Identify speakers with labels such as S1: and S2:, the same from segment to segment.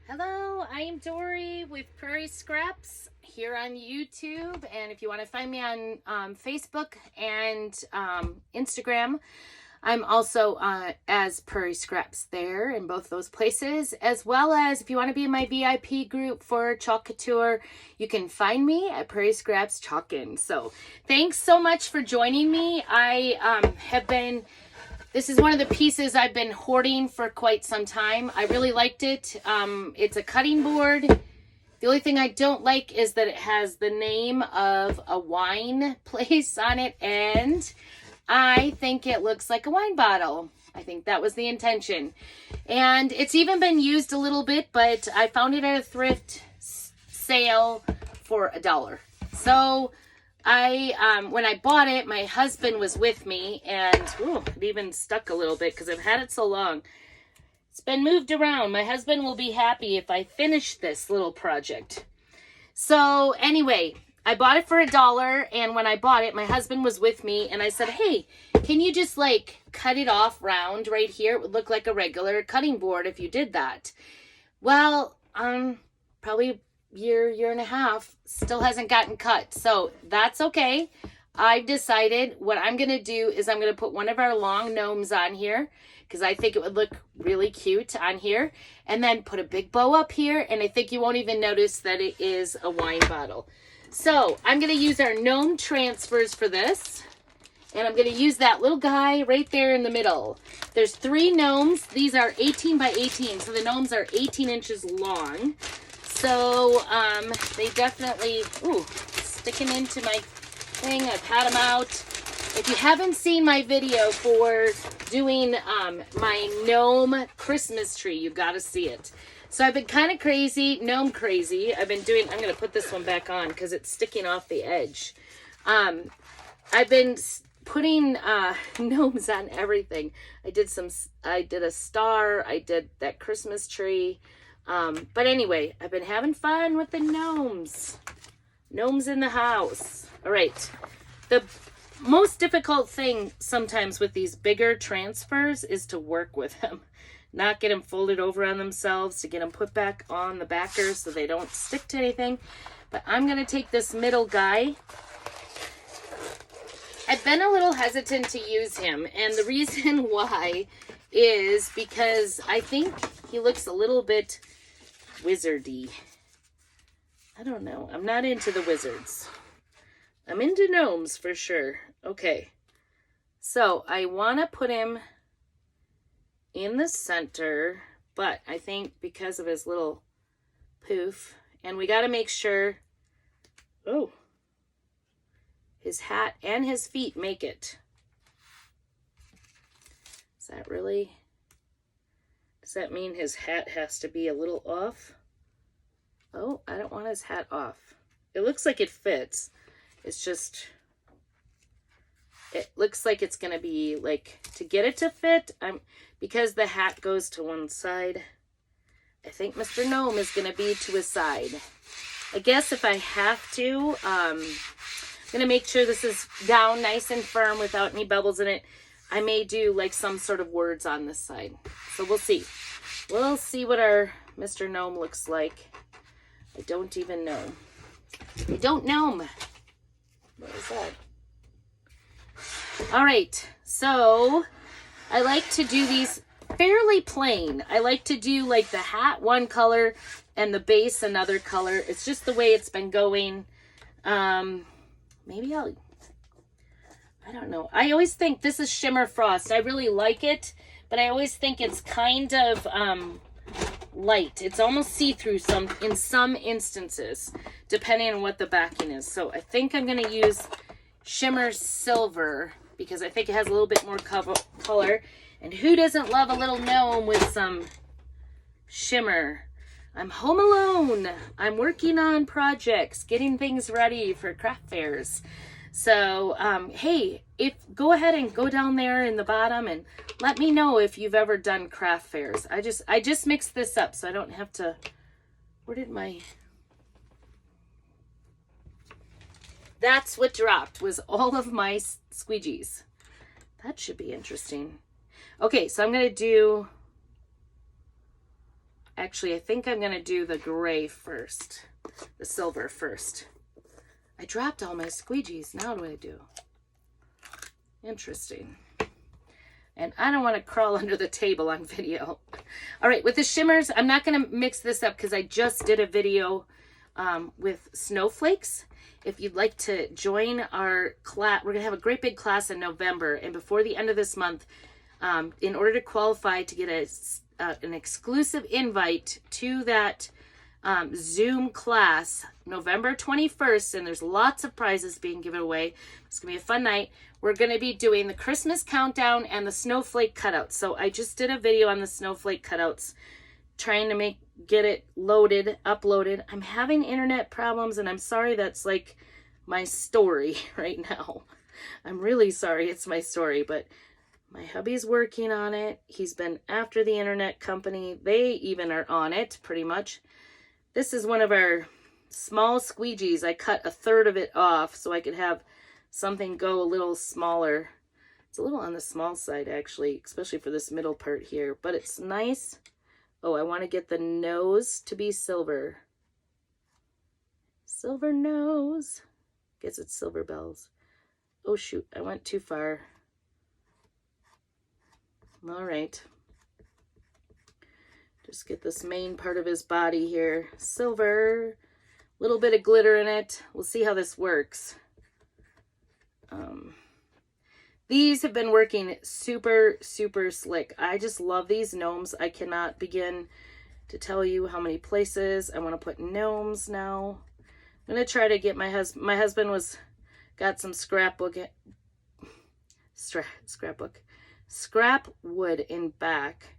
S1: Hello, I am Dory with Prairie Scraps here on YouTube. And if you want to find me on Facebook and Instagram, I'm also as Prairie Scraps there in both those places. As well as if you want to be in my VIP group for Chalk Couture, you can find me at Prairie Scraps Chalkin. So thanks so much for joining me. This is one of the pieces I've been hoarding for quite some time. I really liked it. It's a cutting board. The only thing I don't like is that it has the name of a wine place on it, and I think it looks like a wine bottle. I think that was the intention. And it's even been used a little bit, but I found it at a thrift sale for $1. So when I bought it, my husband was with me, and it even stuck a little bit because I've had it so long. It's been moved around. My husband will be happy if I finish this little project. So anyway, I bought it for $1, and when I bought it, my husband was with me, and I said, hey, can you just like cut it off round right here? It would look like a regular cutting board if you did that. Well, probably year and a half, still hasn't gotten cut. So that's okay. I've decided what I'm going to do is I'm going to put one of our long gnomes on here because I think it would look really cute on here, and then put a big bow up here, and I think you won't even notice that it is a wine bottle. So I'm going to use our Gnome Transfers for this, and I'm going to use that little guy right there in the middle. There's 3 gnomes. These are 18 by 18, so the gnomes are 18 inches long. So they definitely, sticking into my thing. I've had them out. If you haven't seen my video for doing my gnome Christmas tree, you got to see it. So I've been kind of crazy, gnome crazy. I'm going to put this one back on because it's sticking off the edge. I've been putting gnomes on everything. I did a star. I did that Christmas tree. But anyway, I've been having fun with the gnomes. Gnomes in the house. All right. The most difficult thing sometimes with these bigger transfers is to work with them. Not get them folded over on themselves, to get them put back on the backers so they don't stick to anything. But I'm going to take this middle guy. I've been a little hesitant to use him, and the reason why is because I think he looks a little bit wizardy. I don't know. I'm not into the wizards. I'm into gnomes for sure. Okay. So I want to put him in the center, but I think because of his little poof, and we got to make sure, his hat and his feet make it. Is that really... Does that mean his hat has to be a little off? Oh, I don't want his hat off. It looks like it fits. It's just, it looks like it's going to be like, to get it to fit, because the hat goes to one side, I think Mr. Gnome is going to be to his side. I guess if I have to, I'm going to make sure this is down nice and firm without any bubbles in it. I may do like some sort of words on this side. So we'll see. We'll see what our Mr. Gnome looks like. I don't even know. I don't know. What is that? All right. So I like to do these fairly plain. I like to do like the hat one color and the base another color. It's just the way it's been going. Maybe I don't know. I always think this is Shimmer Frost. I really like it, but I always think it's kind of light. It's almost see-through in some instances, depending on what the backing is. So I think I'm going to use Shimmer Silver because I think it has a little bit more color. And who doesn't love a little gnome with some shimmer? I'm home alone. I'm working on projects, getting things ready for craft fairs. So, hey, go ahead and go down there in the bottom and let me know if you've ever done craft fairs. I just mixed this up so I don't have to, that's what dropped, was all of my squeegees. That should be interesting. Okay, so I'm going to do Actually, I think I'm going to do the gray first. The silver first. I dropped all my squeegees. Now what do I do? Interesting. And I don't want to crawl under the table on video. All right, with the shimmers, I'm not going to mix this up because I just did a video with snowflakes. If you'd like to join our class, we're going to have a great big class in November. And before the end of this month, in order to qualify to get an exclusive invite to that Zoom class, November 21st, and there's lots of prizes being given away. It's going to be a fun night. We're going to be doing the Christmas countdown and the snowflake cutouts. So I just did a video on the snowflake cutouts, trying to get it uploaded. I'm having internet problems, and I'm sorry that's like my story right now. I'm really sorry it's my story, but my hubby's working on it. He's been after the internet company. They even are on it, pretty much. This is one of our small squeegees. I cut a third of it off so I could have something go a little smaller. It's a little on the small side, actually, especially for this middle part here, but it's nice. Oh, I want to get the nose to be silver. Silver nose. Guess it's silver bells. Oh, shoot, I went too far. All right. Just get this main part of his body here. Silver. Little bit of glitter in it. We'll see how this works. These have been working super, super slick. I just love these gnomes. I cannot begin to tell you how many places I want to put gnomes now. I'm going to try to get my husband got some scrap wood in back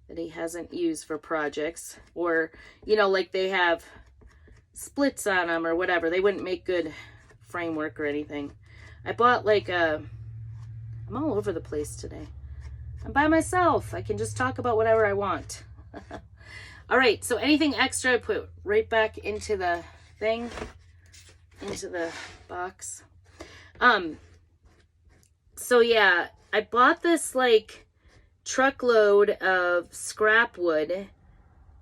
S1: that he hasn't used for projects, or, you know, like they have splits on them or whatever. They wouldn't make good framework or anything. I bought like I'm all over the place today. I'm by myself. I can just talk about whatever I want. All right, so anything extra I put right back into the thing, into the box. So yeah, I bought this like truckload of scrap wood.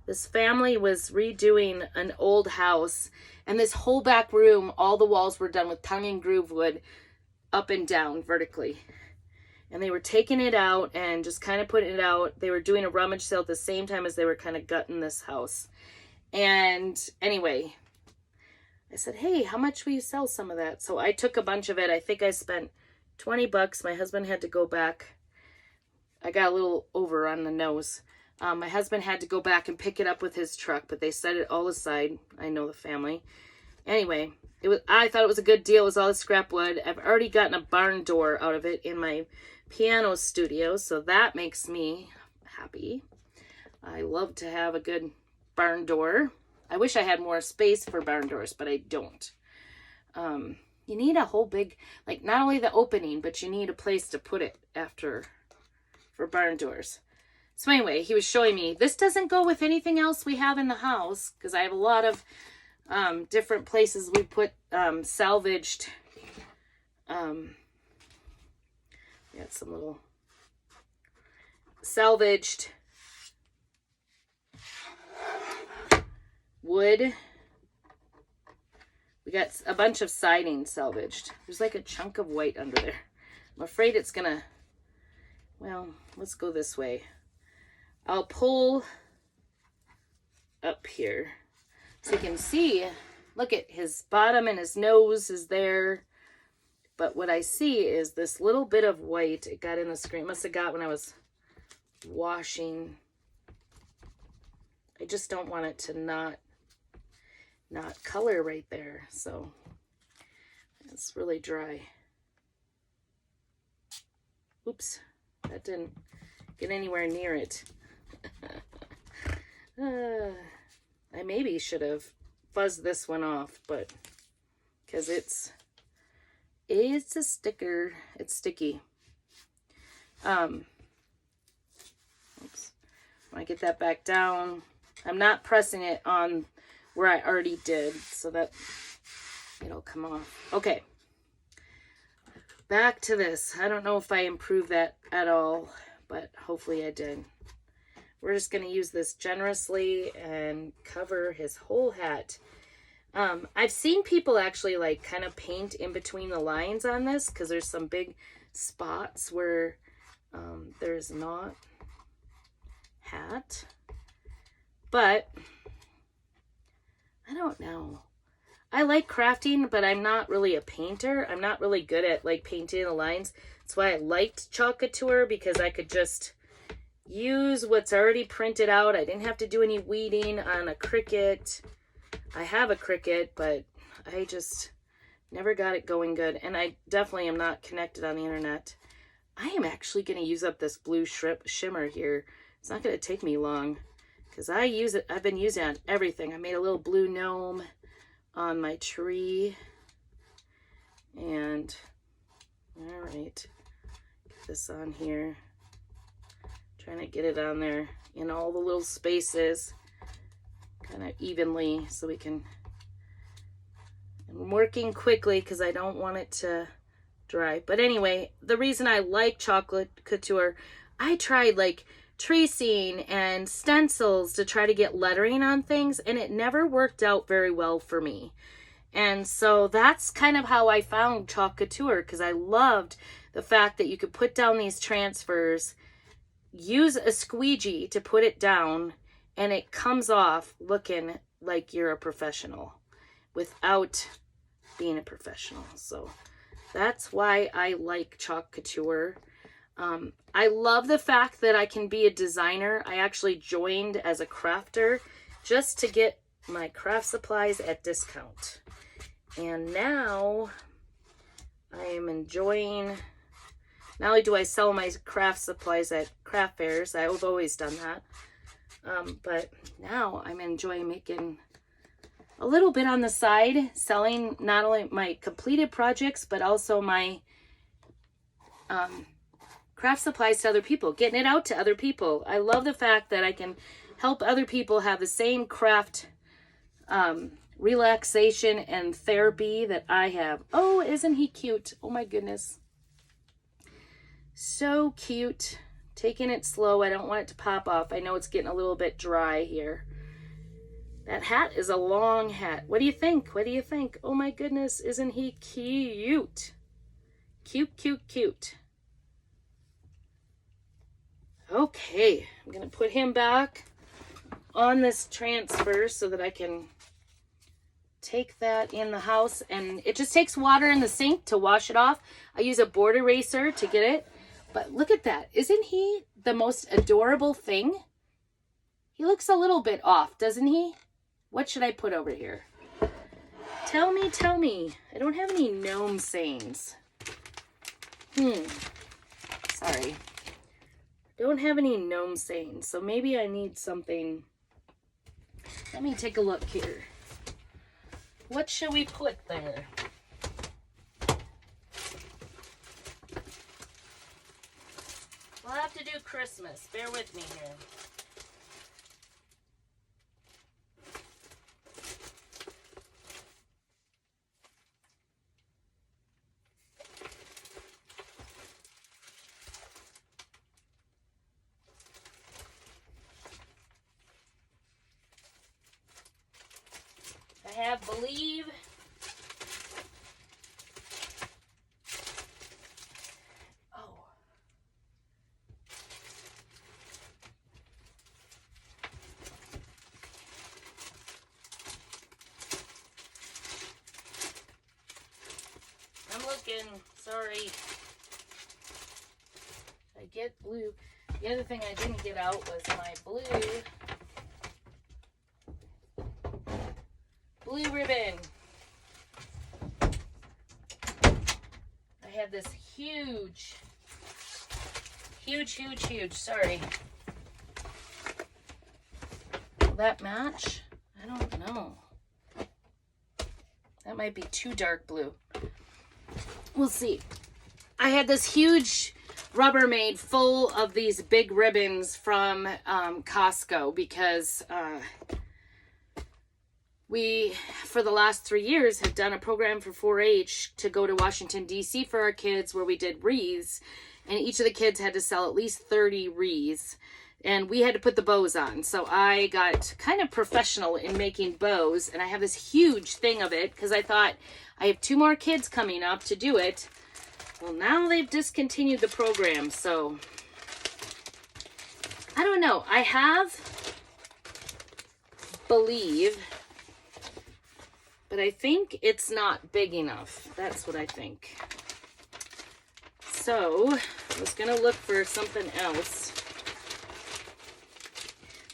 S1: This family was redoing an old house, and this whole back room, all the walls were done with tongue and groove wood up and down vertically. And they were taking it out and just kind of putting it out. They were doing a rummage sale at the same time as they were kind of gutting this house. And anyway, I said, hey, how much will you sell some of that? So I took a bunch of it. I think I spent $20. My husband had to go back. I got a little over on the nose. My husband had to go back and pick it up with his truck, but they set it all aside. I know the family. Anyway, I thought it was a good deal. It was all the scrap wood. I've already gotten a barn door out of it in my piano studio, so that makes me happy. I love to have a good barn door. I wish I had more space for barn doors, but I don't. You need a whole big, like, not only the opening, but you need a place to put it for barn doors. So anyway, he was showing me, this doesn't go with anything else we have in the house, because I have a lot of different places we put salvaged, we got some little salvaged wood. We got a bunch of siding salvaged. There's like a chunk of white under there. I'm afraid it's gonna, well, let's go this way. I'll pull up here so you can see, look at his bottom and his nose is there. But what I see is this little bit of white. It got in the screen. Must have got when I was washing. I just don't want it to not color right there. So it's really dry. Oops, that didn't get anywhere near it. I maybe should have fuzzed this one off, but because it's a sticker. It's sticky. Oops. When I get that back down, I'm not pressing it on where I already did, so that it'll come off. Okay. Back to this. I don't know if I improved that at all, but hopefully I did. we're just going to use this generously and cover his whole hat. I've seen people actually like kind of paint in between the lines on this because there's some big spots where there's not hat. But I don't know. I like crafting, but I'm not really a painter. I'm not really good at like painting the lines. That's why I liked Chalk Couture, because I could just use what's already printed out. I didn't have to do any weeding on a Cricut. I have a Cricut, but I just never got it going good. And I definitely am not connected on the internet. I am actually going to use up this blue shimmer here. It's not going to take me long because I use it. I've been using it on everything. I made a little blue gnome on my tree. And all right, get this on here. Trying to get it on there in all the little spaces kind of evenly so we can. I'm working quickly because I don't want it to dry. But anyway, the reason I like Chocolate Couture, I tried like tracing and stencils to try to get lettering on things, and it never worked out very well for me. And so that's kind of how I found Chalk Couture, because I loved the fact that you could put down these transfers, use a squeegee to put it down, and it comes off looking like you're a professional without being a professional. So that's why I like Chalk Couture. I love the fact that I can be a designer. I actually joined as a crafter just to get my craft supplies at discount. And now I am enjoying, not only do I sell my craft supplies at craft fairs, I've always done that, but now I'm enjoying making a little bit on the side, selling not only my completed projects, but also my craft supplies to other people, getting it out to other people. I love the fact that I can help other people have the same craft relaxation and therapy that I have. Oh, isn't he cute? Oh my goodness. So cute. Taking it slow. I don't want it to pop off. I know it's getting a little bit dry here. That hat is a long hat. What do you think? What do you think? Oh my goodness, isn't he cute? Cute, cute, cute. Okay, I'm going to put him back on this transfer so that I can take that in the house. And it just takes water in the sink to wash it off. I use a board eraser to get it. But look at that. Isn't he the most adorable thing? He looks a little bit off, doesn't he? What should I put over here? Tell me, tell me. I don't have any gnome sayings. Sorry. Don't have any gnome sayings, so maybe I need something. Let me take a look here. What should we put there? We'll have to do Christmas. Bear with me here. I have Believe. Oh. I'm looking. Sorry. I get blue. The other thing I didn't get out was my blue ribbon. I have this huge, sorry. Will that match? I don't know. That might be too dark blue. We'll see. I had this huge Rubbermaid full of these big ribbons from Costco because we, for the last 3 years, have done a program for 4-H to go to Washington, D.C. for our kids where we did wreaths. And each of the kids had to sell at least 30 wreaths. And we had to put the bows on. So I got kind of professional in making bows. And I have this huge thing of it because I thought I have 2 more kids coming up to do it. Well, now they've discontinued the program. So I don't know. I believe, but I think it's not big enough. That's what I think. So I was going to look for something else.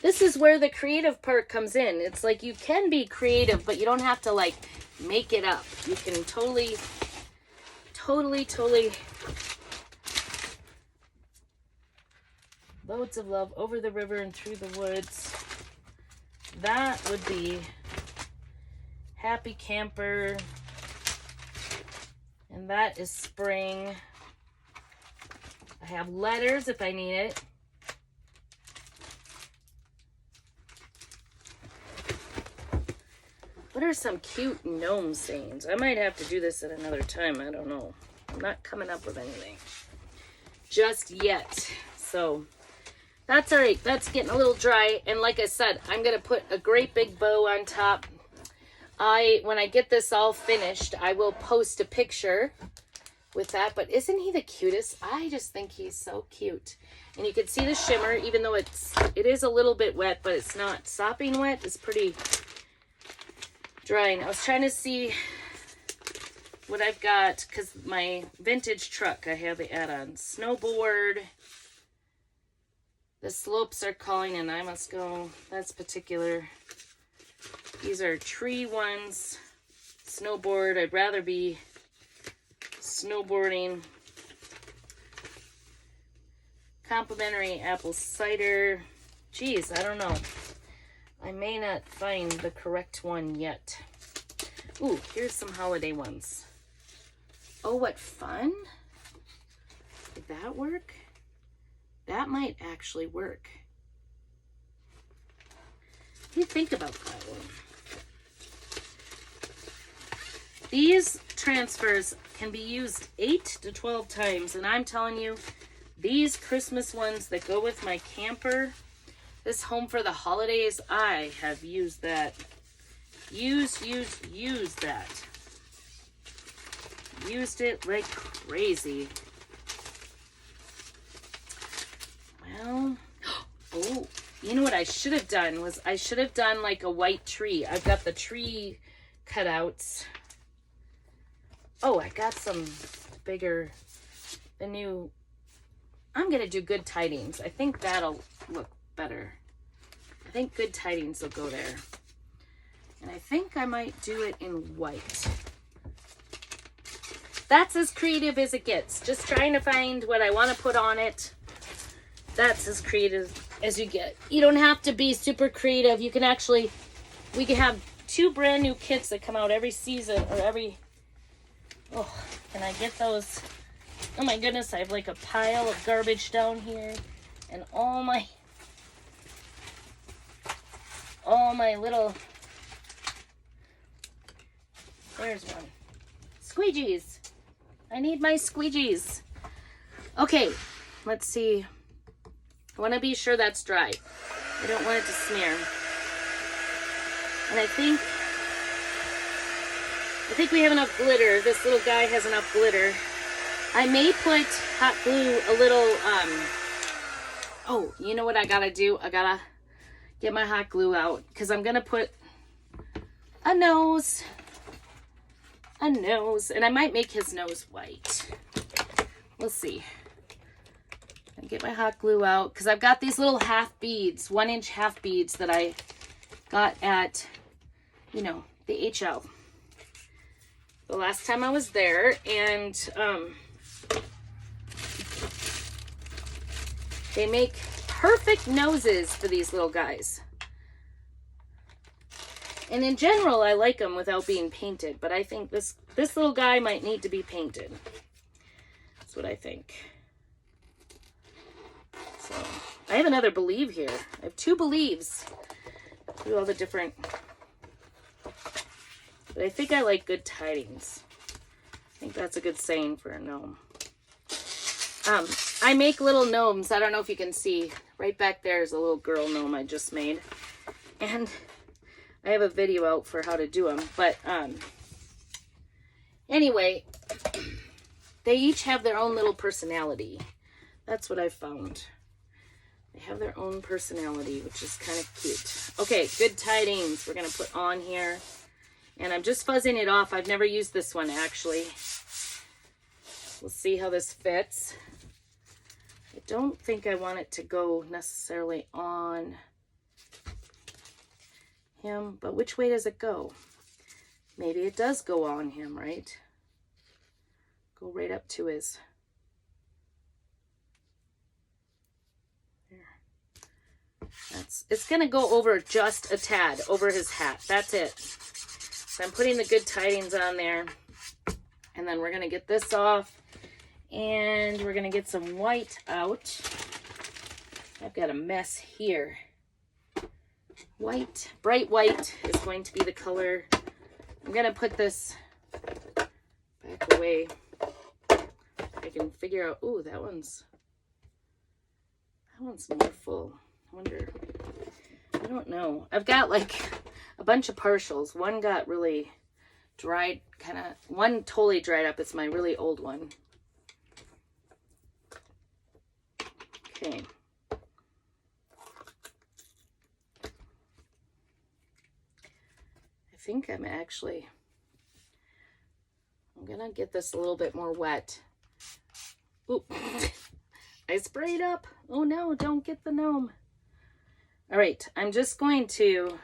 S1: This is where the creative part comes in. It's like you can be creative, but you don't have to like make it up. You can totally. Loads of love over the river and through the woods. That would be happy camper. And that is spring. I have letters if I need it. What are some cute gnome sayings? I might have to do this at another time. I don't know. I'm not coming up with anything just yet. So that's all right. That's getting a little dry. And like I said, I'm going to put a great big bow on top. When I get this all finished, I will post a picture with that. But isn't he the cutest? I just think he's so cute. And you can see the shimmer, even though it is a little bit wet, but it's not sopping wet. It's pretty drying. I was trying to see what I've got because my vintage truck, I have the add-on snowboard. The slopes are calling and I must go. That's particular. These are tree ones. Snowboard. I'd rather be snowboarding. Complimentary apple cider. Geez, I don't know. I may not find the correct one yet. Ooh, here's some holiday ones. Oh, what fun. Did that work? That might actually work. What do you think about that one? These transfers can be used 8 to 12 times. And I'm telling you, these Christmas ones that go with my camper, this home for the holidays, I have used that. Used that. Used it like crazy. Well, oh, you know what I should have done was I should have done like a white tree. I've got the tree cutouts. Oh, I got some bigger, the new, I'm going to do Good Tidings. I think that'll look better. I think Good Tidings will go there. And I think I might do it in white. That's as creative as it gets. Just trying to find what I want to put on it. That's as creative as you get. You don't have to be super creative. You can actually, we can have 2 brand new kits that come out every season or every, oh, can I get those? Oh my goodness, I have like a pile of garbage down here. And all my little, there's one. Squeegees. I need my squeegees. Okay, let's see. I want to be sure that's dry. I don't want it to smear. And I think we have enough glitter. This little guy has enough glitter. I may put hot glue a little, oh, you know what I gotta do? I gotta get my hot glue out because I'm gonna put a nose, and I might make his nose white. We'll see. I get my hot glue out because I've got these little half beads, 1-inch half beads that I got at, you know, the HL the last time I was there, and they make perfect noses for these little guys. And in general, I like them without being painted, but I think this little guy might need to be painted. That's what I think. So, I have another Believe here. I have 2 Believes. Do all the different, but I think I like Good Tidings. I think that's a good saying for a gnome. I make little gnomes. I don't know if you can see. Right back there is a little girl gnome I just made. And I have a video out for how to do them. But anyway, they each have their own little personality. That's what I found. They have their own personality, which is kind of cute. Okay, good tidings we're going to put on here. And I'm just fuzzing it off. I've never used this one, actually. We'll see how this fits. I don't think I want it to go necessarily on him, but which way does it go? Maybe it does go on him, right? Go right up to his... It's going to go over just a tad, over his hat. That's it. So I'm putting the good tidings on there. And then we're going to get this off. And we're going to get some white out. I've got a mess here. White, bright white is going to be the color. I'm going to put this back away. I can figure out, ooh, that one's more full. I wonder, I don't know. I've got like a bunch of partials. One got really dried, one totally dried up. It's my really old one. Okay. I think I'm gonna get this a little bit more wet. Ooh, I sprayed up. Oh no, don't get the gnome. All right, I'm just going to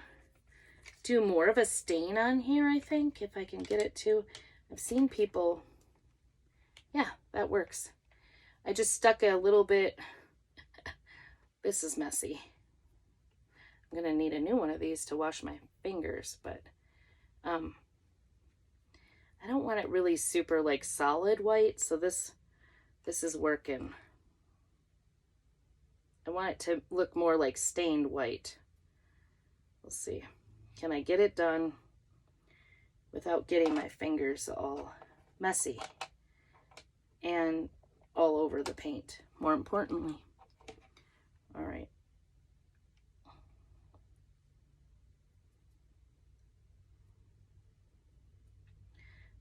S1: do more of a stain on here, I think, if I can get it to. I've seen people, yeah, that works. I just stuck a little bit. This is messy. I'm gonna need a new one of these to wash my fingers, but I don't want it really super like solid white, so this is working. I want it to look more like stained white. We'll see. Can I get it done without getting my fingers all messy and all over the paint, more importantly. All right.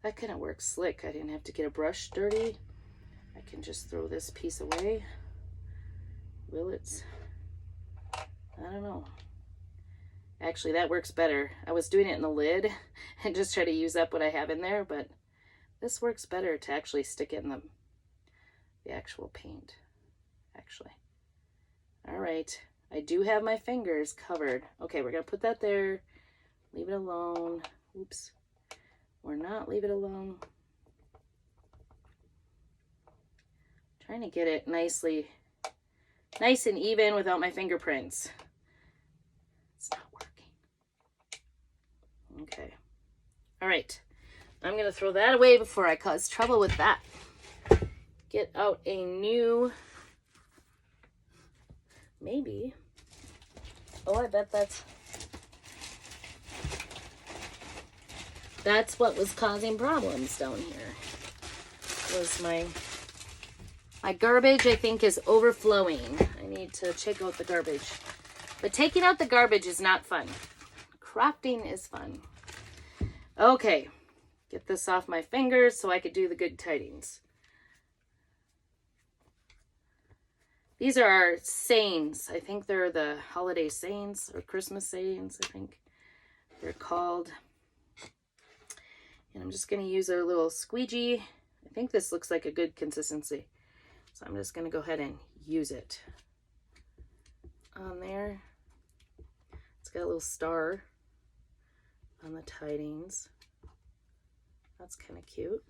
S1: That kind of works slick. I didn't have to get a brush dirty. I can just throw this piece away. Will it? I don't know. Actually, that works better. I was doing it in the lid and just try to use up what I have in there, but this works better to actually stick it in the actual paint, actually. All right. I do have my fingers covered. Okay, we're going to put that there. Leave it alone. Oops. Or not leave it alone. Trying to get it nice and even without my fingerprints. It's not working. Okay. All right. I'm going to throw that away before I cause trouble with that. Get out a new, maybe. Oh, I bet that's what was causing problems down here. Was my garbage, I think, is overflowing. I need to check out the garbage. But taking out the garbage is not fun. Crafting is fun. Okay. Get this off my fingers so I could do the good tidings. These are our sayings. I think they're the holiday sayings or Christmas sayings, I think they're called. And I'm just going to use our little squeegee. I think this looks like a good consistency. So I'm just going to go ahead and use it on there. It's got a little star on the tidings. That's kind of cute.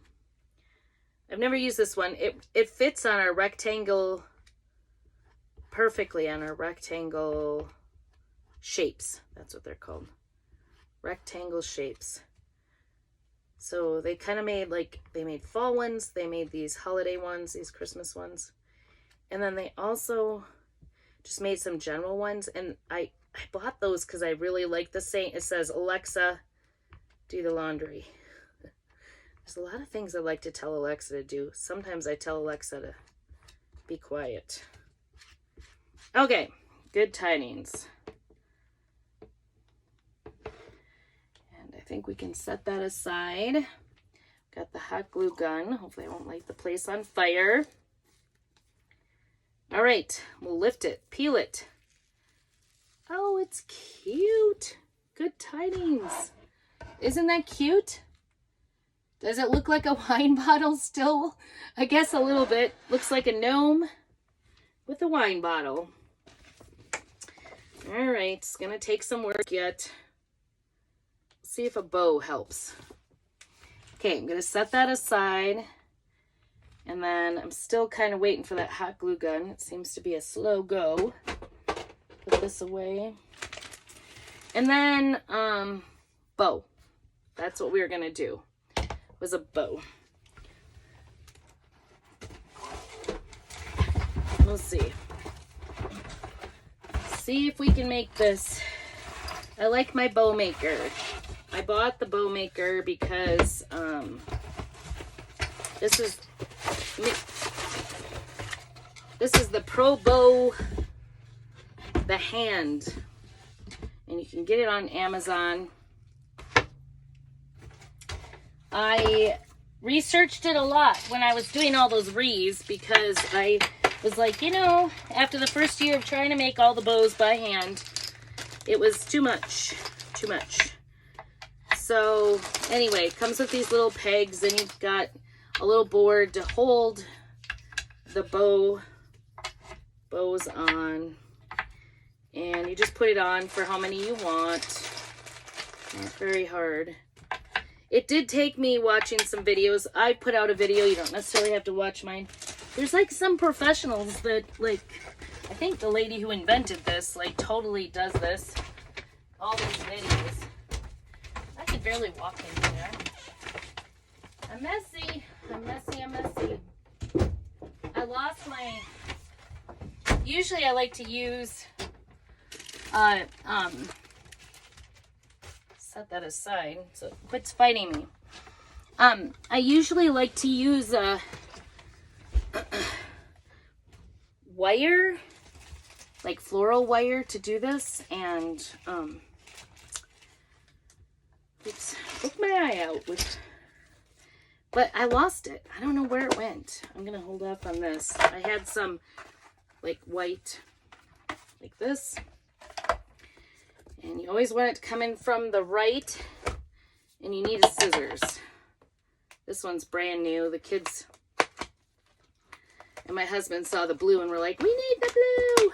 S1: I've never used this one. It fits on our rectangle perfectly, on our rectangle shapes. That's what they're called. Rectangle shapes. So they kind of made they made fall ones, they made these holiday ones, these Christmas ones. And then they also just made some general ones. And I bought those because I really like the saying. It says, Alexa, do the laundry. There's a lot of things I like to tell Alexa to do. Sometimes I tell Alexa to be quiet. Okay, good tidings. And I think we can set that aside. Got the hot glue gun. Hopefully I won't light the place on fire. All right, we'll lift it, peel it. Oh, it's cute. Good tidings. Isn't that cute? Does it look like a wine bottle still? I guess a little bit. Looks like a gnome with a wine bottle. All right, it's gonna take some work yet. See if a bow helps. Okay, I'm gonna set that aside. And then I'm still kind of waiting for that hot glue gun. It seems to be a slow go. Put this away. And then, bow. That's what we were gonna do, was a bow. We'll see. See if we can make this. I like my bow maker. I bought the bow maker because, this is the Pro Bow, the hand, and you can get it on Amazon. I researched it a lot when I was doing all those wreaths because I was like, you know, after the first year of trying to make all the bows by hand, it was too much. So anyway, it comes with these little pegs, and you've got a little board to hold the bows on, and you just put it on for how many you want. Not very hard. It did take me watching some videos. I put out a video. You don't necessarily have to watch mine. There's like some professionals that, like, I think the lady who invented this, like, totally does this. All these videos. I could barely walk in here. I'm messy. I lost my... Usually I like to use... set that aside so it quits fighting me. I usually like to use wire, like floral wire, to do this, and oops, poke my eye out with, but I lost it. I don't know where it went. I'm gonna hold off on this. I had some like white, like this, and you always want it to come in from the right, and you need a scissors. This one's brand new. The kids and my husband saw the blue and were like, we need the blue.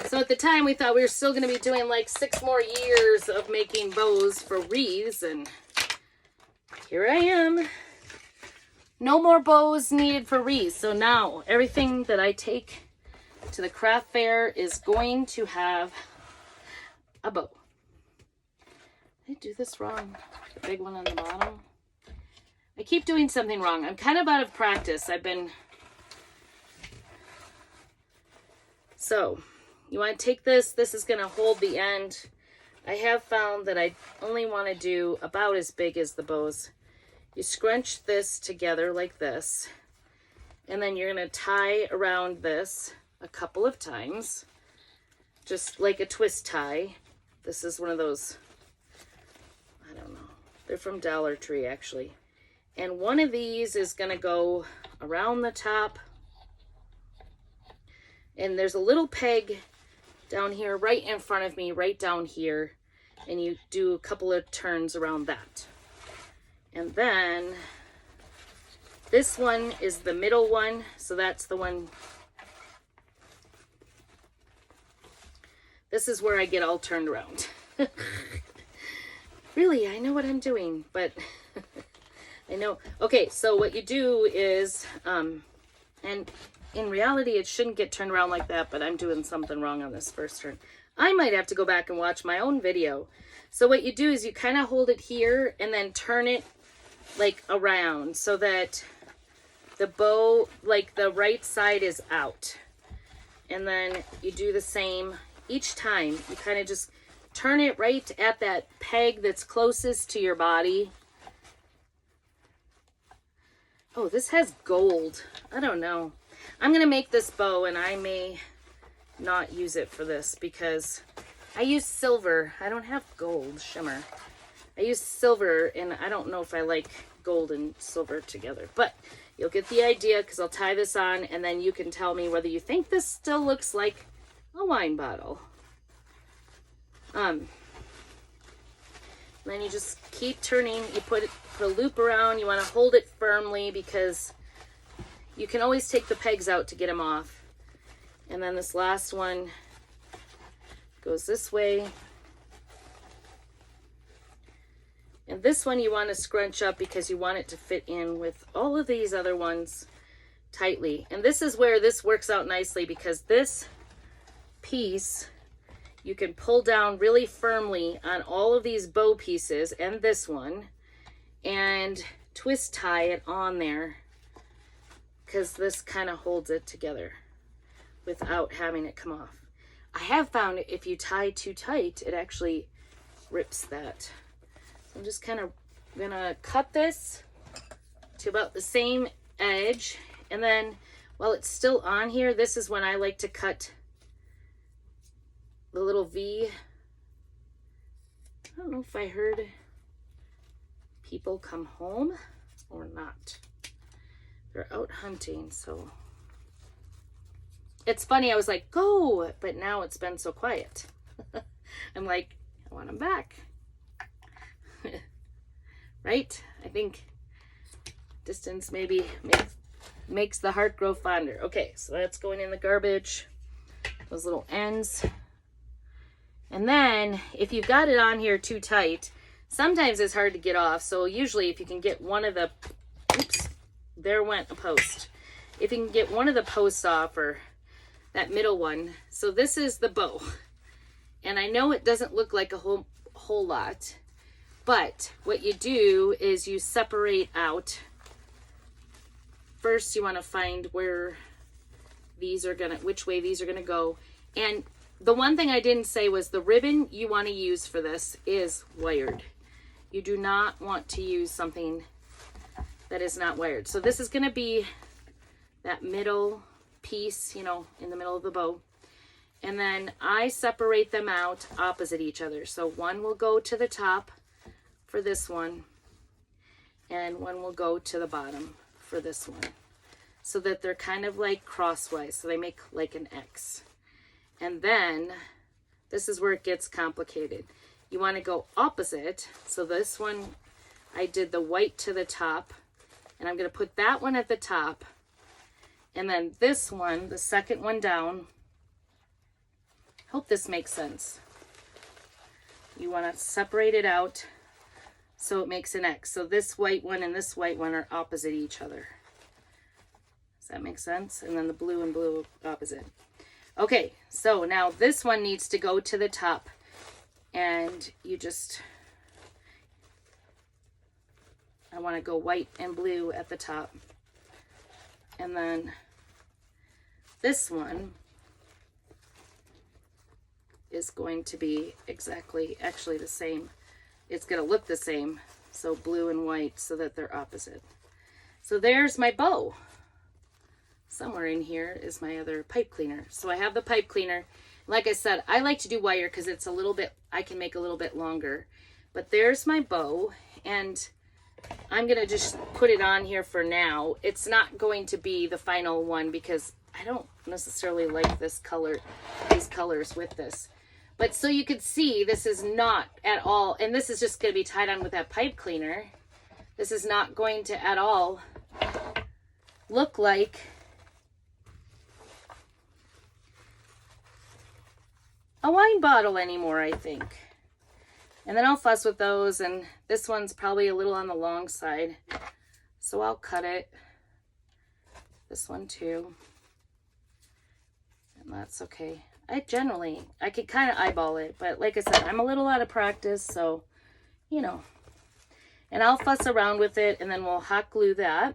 S1: So at the time we thought we were still going to be doing like 6 more years of making bows for wreaths, and here I am. No more bows needed for wreaths. So now everything that I take to the craft fair is going to have a bow. Did I do this wrong? The big one on the bottom? I keep doing something wrong. I'm kind of out of practice. So, you want to take this. This is going to hold the end. I have found that I only want to do about as big as the bows. You scrunch this together like this. And then you're going to tie around this a couple of times. Just like a twist tie. This is one of those, I don't know. They're from Dollar Tree, actually. And one of these is going to go around the top. And there's a little peg down here, right in front of me, right down here. And you do a couple of turns around that. And then this one is the middle one. So that's the one. This is where I get all turned around. Really, I know what I'm doing, but I know. Okay, so what you do is, and in reality, it shouldn't get turned around like that, but I'm doing something wrong on this first turn. I might have to go back and watch my own video. So what you do is you kind of hold it here and then turn it like around so that the bow, like the right side is out. And then you do the same each time. You kind of just turn it right at that peg that's closest to your body. Oh, this has gold. I don't know. I'm going to make this bow, and I may not use it for this because I use silver. I don't have gold shimmer. I use silver, and I don't know if I like gold and silver together, but you'll get the idea because I'll tie this on, and then you can tell me whether you think this still looks like a wine bottle. Then you just keep turning. You put a loop around. You want to hold it firmly because you can always take the pegs out to get them off. And then this last one goes this way. And this one you want to scrunch up because you want it to fit in with all of these other ones tightly. And this is where this works out nicely because this piece you can pull down really firmly on all of these bow pieces and this one and twist tie it on there because this kind of holds it together without having it come off. I have found if you tie too tight, it actually rips that. So I'm just kind of gonna cut this to about the same edge, and then while it's still on here, this is when I like to cut the little V. I don't know if I heard people come home or not. They're out hunting, so it's funny. I was like, go, but now it's been so quiet. I'm like, I want them back. Right? I think distance maybe makes the heart grow fonder. Okay, so that's going in the garbage. Those little ends. And then if you've got it on here too tight, sometimes it's hard to get off. So usually if you can get one of the, oops, there went a post. If you can get one of the posts off, or that middle one. So this is the bow. And I know it doesn't look like a whole lot, but what you do is you separate out. First you want to find where these are gonna, which way these are gonna go. And the one thing I didn't say was the ribbon you want to use for this is wired. You do not want to use something that is not wired. So this is going to be that middle piece, you know, in the middle of the bow. And then I separate them out opposite each other. So one will go to the top for this one, and one will go to the bottom for this one, so that they're kind of like crosswise. So they make like an X. And then this is where it gets complicated. You want to go opposite. So this one, I did the white to the top, and I'm going to put that one at the top. And then this one, the second one down. Hope this makes sense. You want to separate it out so it makes an X. So this white one and this white one are opposite each other. Does that make sense? And then the blue and blue opposite. Okay, so now this one needs to go to the top, and you just, I want to go white and blue at the top. And then this one is going to be exactly, actually the same. It's going to look the same, so blue and white, so that they're opposite. So there's my bow. Somewhere in here is my other pipe cleaner. So I have the pipe cleaner. Like I said, I like to do wire because it's a little bit, I can make a little bit longer. But there's my bow, and I'm going to just put it on here for now. It's not going to be the final one because I don't necessarily like this color, these colors with this. But so you can see, this is not at all, and this is just going to be tied on with that pipe cleaner. This is not going to at all look like a wine bottle anymore, I think. And then I'll fuss with those, and this one's probably a little on the long side, so I'll cut it. This one too. And that's okay. I could kind of eyeball it, but like I said, I'm a little out of practice, so, you know. And I'll fuss around with it, and then we'll hot glue that.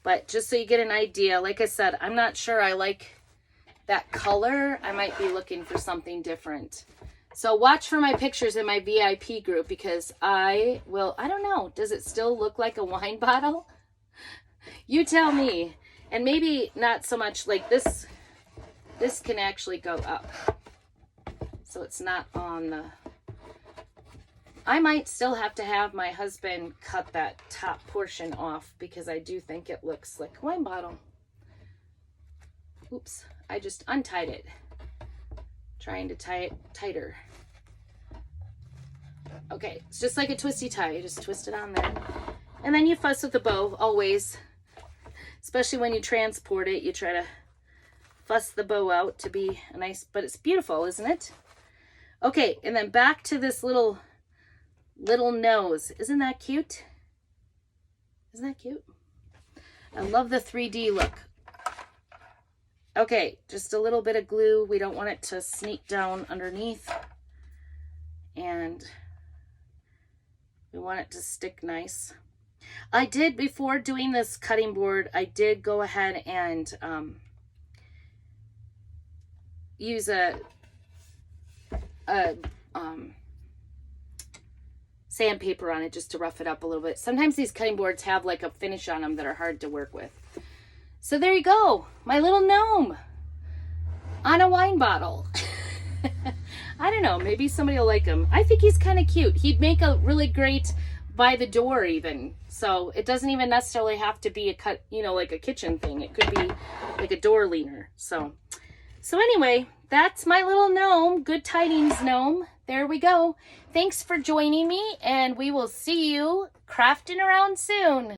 S1: But just so you get an idea, like I said, I'm not sure I like that color. I might be looking for something different. So watch for my pictures in my VIP group, because I don't know, does it still look like a wine bottle? You tell me. And maybe not so much like this. this can actually go up. So it's not on the... I might still have to have my husband cut that top portion off because I do think it looks like a wine bottle. Oops, I just untied it. Trying to tie it tighter. Okay, it's just like a twisty tie. You just twist it on there. And then you fuss with the bow, always. Especially when you transport it, you try to fuss the bow out to be a nice, but it's beautiful, isn't it? Okay, and then back to this little nose. Isn't that cute? Isn't that cute? I love the 3D look. Okay, just a little bit of glue. We don't want it to sneak down underneath. And we want it to stick nice. I did, before doing this cutting board, I did go ahead and use a sandpaper on it just to rough it up a little bit. Sometimes these cutting boards have like a finish on them that are hard to work with. So there you go, my little gnome on a wine bottle. I don't know, maybe somebody will like him. I think he's kind of cute. He'd make a really great by the door even. So it doesn't even necessarily have to be a cut, you know, like a kitchen thing. It could be like a door leaner. So anyway, that's my little gnome, good tidings gnome. There we go. Thanks for joining me, and we will see you crafting around soon.